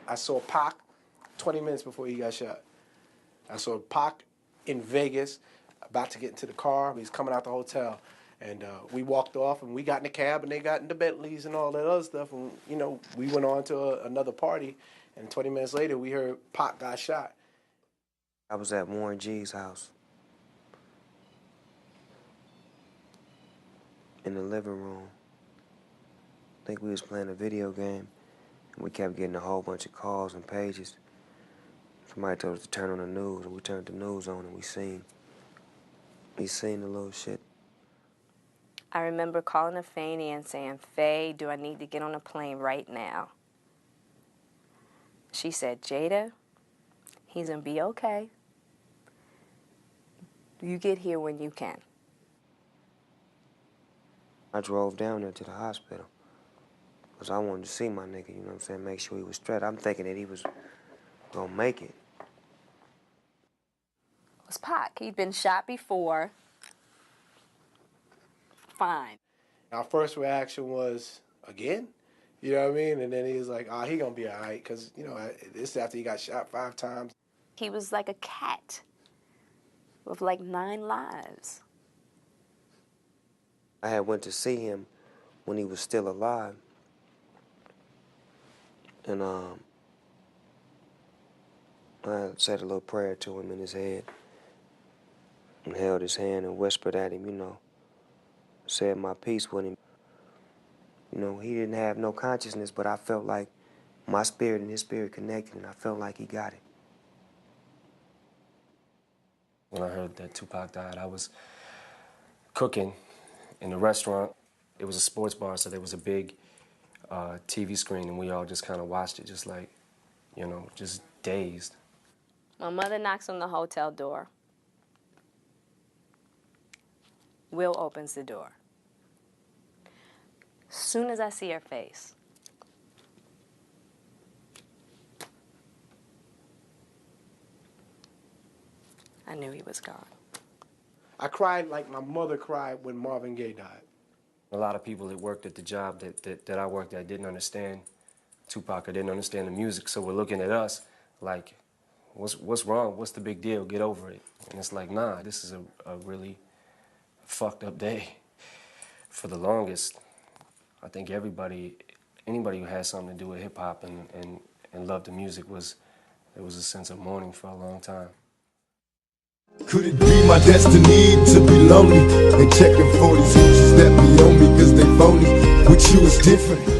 I saw Pac 20 minutes before he got shot. I saw Pac in Vegas, about to get into the car. He's coming out the hotel. And we walked off, and we got in the cab, and they got in the Bentleys and all that other stuff. And, you know, we went on to another party, and 20 minutes later, we heard Pac got shot. I was at Warren G's house in the living room. I think we was playing a video game, and we kept getting a whole bunch of calls and pages. Somebody told us to turn on the news, and we turned the news on, and we seen the little shit. I remember calling a Fanny and saying, "Faye, do I need to get on a plane right now?" She said, "Jada, he's gonna be okay. You get here when you can." I drove down there to the hospital because I wanted to see my nigga, you know what I'm saying, make sure he was straight. I'm thinking that he was gonna make it. It was Pac. He'd been shot before. Fine. Our first reaction was, again? You know what I mean? And then he was like, oh, he gonna be all right, because, you know, this is after he got shot 5 times. He was like a cat with like 9 lives. I had went to see him when he was still alive. And I said a little prayer to him in his head and held his hand and whispered at him, you know, said my piece with him. You know, he didn't have no consciousness, but I felt like my spirit and his spirit connected, and I felt like he got it. When I heard that Tupac died, I was cooking in a restaurant. It was a sports bar, so there was a big TV screen, and we all just kind of watched it, just like, you know, just dazed. My mother knocks on the hotel door. Will opens the door. Soon as I see her face, I knew he was gone. I cried like my mother cried when Marvin Gaye died. A lot of people that worked at the job that I worked at didn't understand Tupac or didn't understand the music, so we're looking at us like, what's wrong? What's the big deal? Get over it. And it's like, nah, this is a really fucked up day. For the longest, I think anybody who had something to do with hip-hop and loved the music there was a sense of mourning for a long time. Could it be my destiny to be lonely and checking for these hoochies that be on me cause they phony? With you it's different.